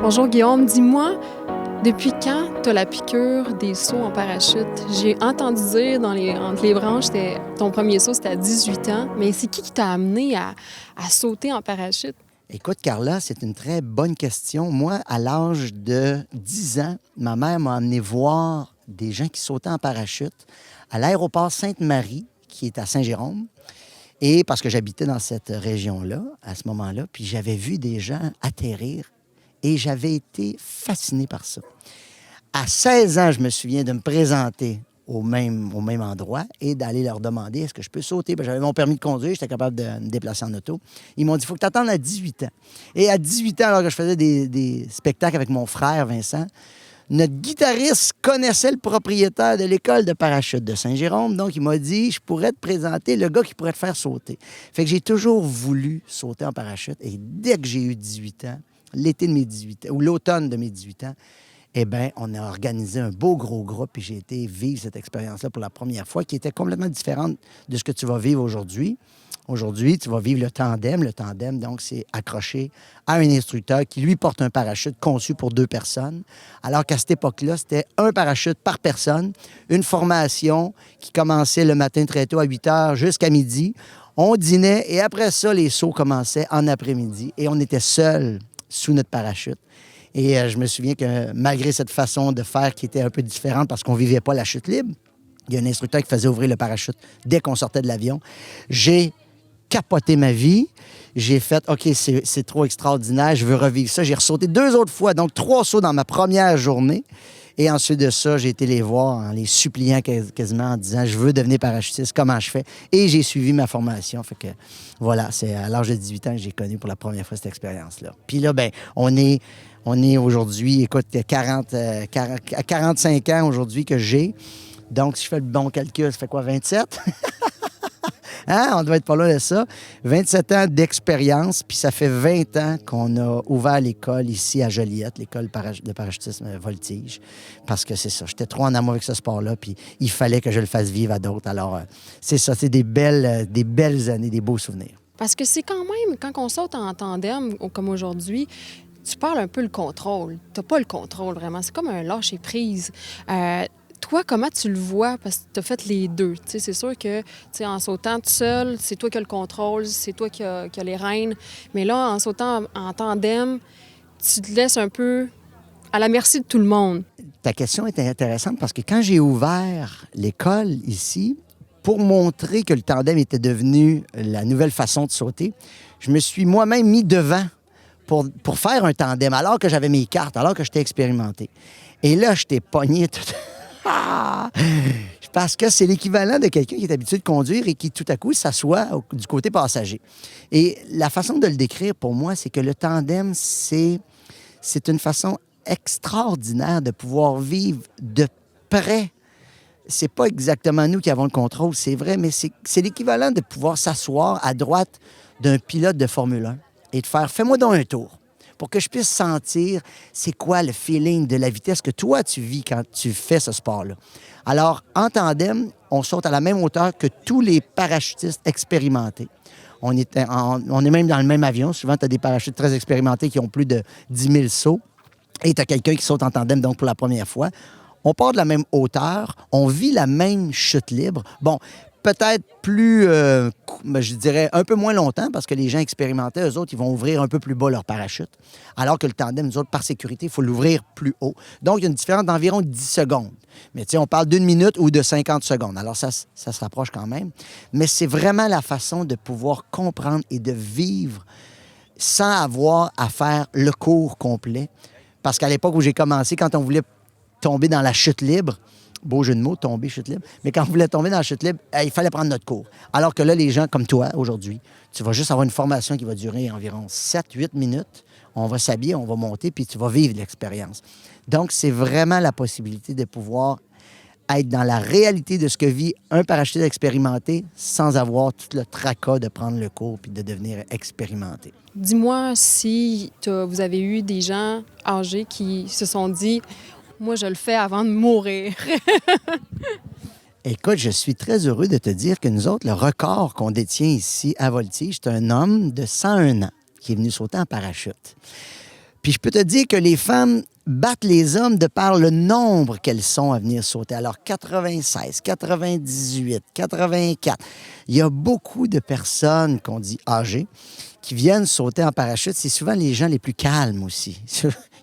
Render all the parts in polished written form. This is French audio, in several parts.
Bonjour Guillaume, dis-moi, depuis quand tu as la piqûre des sauts en parachute? J'ai entendu dire entre les branches, ton premier saut c'était à 18 ans, mais c'est qui t'a amené à sauter en parachute? Écoute, Carla, c'est une très bonne question. Moi, à l'âge de 10 ans, ma mère m'a amené voir des gens qui sautaient en parachute à l'aéroport Sainte-Marie, qui est à Saint-Jérôme. Et parce que j'habitais dans cette région-là, à ce moment-là, puis j'avais vu des gens atterrir et j'avais été fasciné par ça. À 16 ans, je me souviens de me présenter au même endroit et d'aller leur demander est-ce que je peux sauter. Bien, j'avais mon permis de conduire, j'étais capable de me déplacer en auto. Ils m'ont dit il faut que tu attendes à 18 ans. Et à 18 ans, alors que je faisais des spectacles avec mon frère Vincent, notre guitariste connaissait le propriétaire de l'école de parachute de Saint-Jérôme. Donc, il m'a dit je pourrais te présenter le gars qui pourrait te faire sauter. Fait que j'ai toujours voulu sauter en parachute. Et dès que j'ai eu 18 ans, l'été de mes 18 ans, ou l'automne de mes 18 ans, eh bien, on a organisé un beau gros groupe et j'ai été vivre cette expérience-là pour la première fois, qui était complètement différente de ce que tu vas vivre aujourd'hui. Aujourd'hui, tu vas vivre le tandem. Le tandem, donc, c'est accroché à un instructeur qui, lui, porte un parachute conçu pour 2 personnes. Alors qu'à cette époque-là, c'était un parachute par personne, une formation qui commençait le matin très tôt à 8 heures jusqu'à midi. On dînait et après ça, les sauts commençaient en après-midi et on était seuls sous notre parachute. Et je me souviens que malgré cette façon de faire qui était un peu différente parce qu'on ne vivait pas la chute libre, il y a un instructeur qui faisait ouvrir le parachute dès qu'on sortait de l'avion. J'ai capoté ma vie. J'ai fait « OK, c'est trop extraordinaire, je veux revivre ça ». J'ai ressauté 2 autres fois, donc 3 sauts dans ma première journée. Et ensuite de ça, j'ai été les voir en les suppliant quasiment en disant « Je veux devenir parachutiste, comment je fais? » Et j'ai suivi ma formation. Fait que voilà, c'est à l'âge de 18 ans que j'ai connu pour la première fois cette expérience-là. Puis là, bien, on est aujourd'hui, écoute, 45 ans aujourd'hui que j'ai. Donc, si je fais le bon calcul, ça fait quoi, 27? Hein? On doit être pas loin de ça. 27 ans d'expérience, puis ça fait 20 ans qu'on a ouvert l'école ici à Joliette, l'école de parachutisme Voltige, parce que c'est ça, j'étais trop en amour avec ce sport-là, puis il fallait que je le fasse vivre à d'autres. Alors, c'est ça, c'est des belles années, des beaux souvenirs. Parce que c'est quand même, quand on saute en tandem, comme aujourd'hui, tu parles un peu le contrôle. Tu n'as pas le contrôle, vraiment. C'est comme un lâcher-prise. Toi, comment tu le vois? Parce que tu as fait les deux. T'sais, c'est sûr que en sautant tout seul, c'est toi qui as le contrôle, c'est toi qui as les rênes. Mais là, en sautant en tandem, tu te laisses un peu à la merci de tout le monde. Ta question est intéressante parce que quand j'ai ouvert l'école ici, pour montrer que le tandem était devenu la nouvelle façon de sauter, je me suis moi-même mis devant pour faire un tandem, alors que j'avais mes cartes, alors que j'étais expérimenté. Et là, je t'ai pogné tout... Parce que c'est l'équivalent de quelqu'un qui est habitué de conduire et qui, tout à coup, s'assoit du côté passager. Et la façon de le décrire, pour moi, c'est que le tandem, c'est une façon extraordinaire de pouvoir vivre de près. C'est pas exactement nous qui avons le contrôle, c'est vrai, mais c'est l'équivalent de pouvoir s'asseoir à droite d'un pilote de Formule 1 et de faire « fais-moi donc un tour » pour que je puisse sentir c'est quoi le feeling de la vitesse que toi, tu vis quand tu fais ce sport-là. Alors, en tandem, on saute à la même hauteur que tous les parachutistes expérimentés. On est même dans le même avion. Souvent, tu as des parachutistes très expérimentés qui ont plus de 10 000 sauts. Et tu as quelqu'un qui saute en tandem, donc pour la première fois. On part de la même hauteur, on vit la même chute libre. Bon, peut-être plus, je dirais, un peu moins longtemps, parce que les gens expérimentés, eux autres, ils vont ouvrir un peu plus bas leur parachute, alors que le tandem, nous autres, par sécurité, il faut l'ouvrir plus haut. Donc, il y a une différence d'environ 10 secondes. Mais tu sais, on parle d'1 minute ou de 50 secondes. Alors, ça se rapproche quand même. Mais c'est vraiment la façon de pouvoir comprendre et de vivre sans avoir à faire le cours complet. Parce qu'à l'époque où j'ai commencé, quand on voulait tomber dans la chute libre, beau jeu de mots, tomber, chute libre, mais quand on voulait tomber dans la chute libre, il fallait prendre notre cours. Alors que là, les gens comme toi, aujourd'hui, tu vas juste avoir une formation qui va durer environ 7-8 minutes. On va s'habiller, on va monter, puis tu vas vivre l'expérience. Donc, c'est vraiment la possibilité de pouvoir être dans la réalité de ce que vit un parachutiste expérimenté sans avoir tout le tracas de prendre le cours puis de devenir expérimenté. Dis-moi si vous avez eu des gens âgés qui se sont dit « Moi, je le fais avant de mourir ». Écoute, je suis très heureux de te dire que nous autres, le record qu'on détient ici à Voltige, c'est un homme de 101 ans qui est venu sauter en parachute. Puis je peux te dire que les femmes battent les hommes de par le nombre qu'elles sont à venir sauter. Alors 96, 98, 84. Il y a beaucoup de personnes qu'on dit âgées qui viennent sauter en parachute. C'est souvent les gens les plus calmes aussi.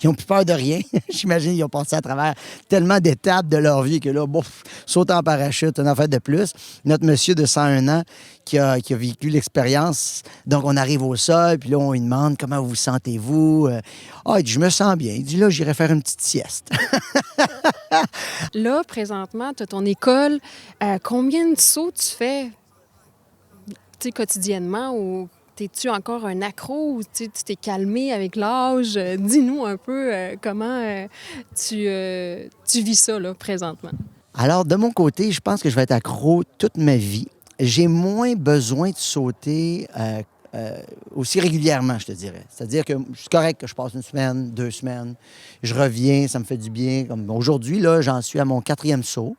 Ils n'ont plus peur de rien. J'imagine qu'ils ont passé à travers tellement d'étapes de leur vie que là, bouf, sauter en parachute, une affaire de plus. Notre monsieur de 101 ans qui a vécu l'expérience, donc on arrive au sol, puis là, on lui demande « Comment vous sentez-vous? » Ah, il dit « Je me sens bien. » Il dit « Là, j'irai faire une petite sieste. » Là, présentement, tu as ton école. Combien de sauts tu fais quotidiennement ou t'es-tu encore un accro ou tu t'es calmé avec l'âge? Dis-nous un peu comment tu vis ça là, présentement. Alors, de mon côté, je pense que je vais être accro toute ma vie. J'ai moins besoin de sauter aussi régulièrement, je te dirais. C'est-à-dire que c'est correct que je passe une semaine, 2 semaines, je reviens, ça me fait du bien. Comme aujourd'hui, là, j'en suis à mon 4e saut.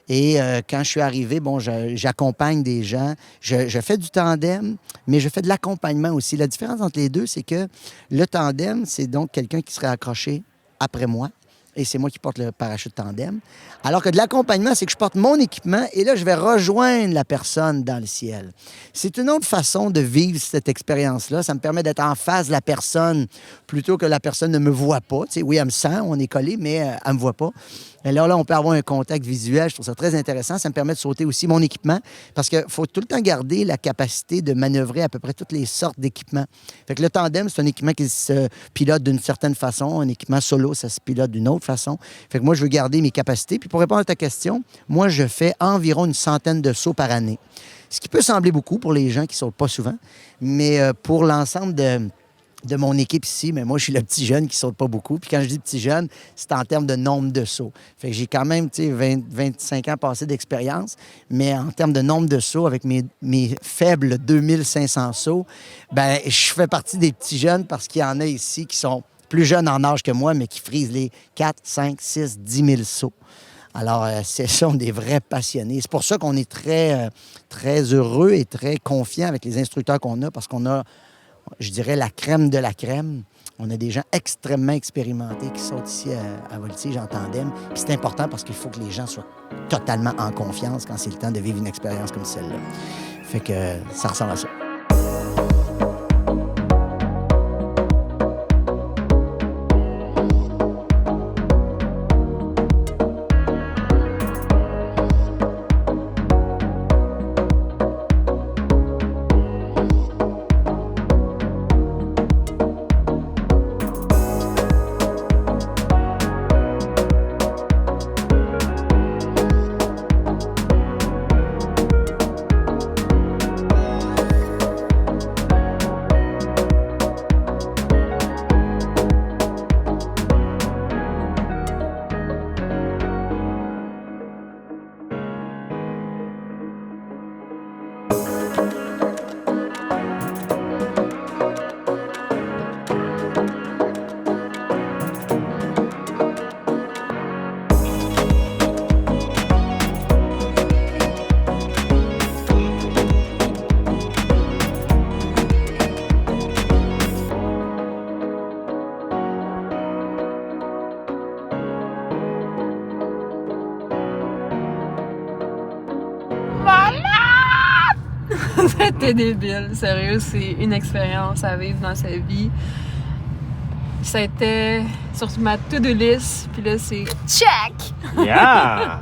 Et quand je suis arrivé, bon, j'accompagne des gens. Je fais du tandem, mais je fais de l'accompagnement aussi. La différence entre les deux, c'est que le tandem, c'est donc quelqu'un qui serait accroché après moi. Et c'est moi qui porte le parachute tandem. Alors que de l'accompagnement, c'est que je porte mon équipement et là, je vais rejoindre la personne dans le ciel. C'est une autre façon de vivre cette expérience-là. Ça me permet d'être en face de la personne plutôt que la personne ne me voit pas. Tu sais, oui, elle me sent, on est collé, mais elle ne me voit pas. Et là, on peut avoir un contact visuel. Je trouve ça très intéressant. Ça me permet de sauter aussi mon équipement parce qu'il faut tout le temps garder la capacité de manœuvrer à peu près toutes les sortes d'équipements. Fait que le tandem, c'est un équipement qui se pilote d'une certaine façon. Un équipement solo, ça se pilote d'une autre façon. Fait que moi, je veux garder mes capacités. Puis pour répondre à ta question, moi, je fais environ une centaine de sauts par année. Ce qui peut sembler beaucoup pour les gens qui ne sautent pas souvent, mais pour l'ensemble de mon équipe ici, mais moi, je suis le petit jeune qui saute pas beaucoup. Puis quand je dis petit jeune, c'est en termes de nombre de sauts. Fait que j'ai quand même, 25 ans passés d'expérience, mais en termes de nombre de sauts, avec mes faibles 2500 sauts, ben je fais partie des petits jeunes parce qu'il y en a ici qui sont plus jeunes en âge que moi, mais qui frisent les 4, 5, 6, 10 000 sauts. Alors, ce sont des vrais passionnés. C'est pour ça qu'on est très, très heureux et très confiants avec les instructeurs qu'on a, parce qu'on a, je dirais, la crème de la crème. On a des gens extrêmement expérimentés qui sautent ici à Voltige en tandem. Puis c'est important parce qu'il faut que les gens soient totalement en confiance quand c'est le temps de vivre une expérience comme celle-là. Fait que ça ressemble à ça. C'était débile, sérieux, c'est une expérience à vivre dans sa vie. Ça a été sur ma to-do list, puis là c'est check! Yeah!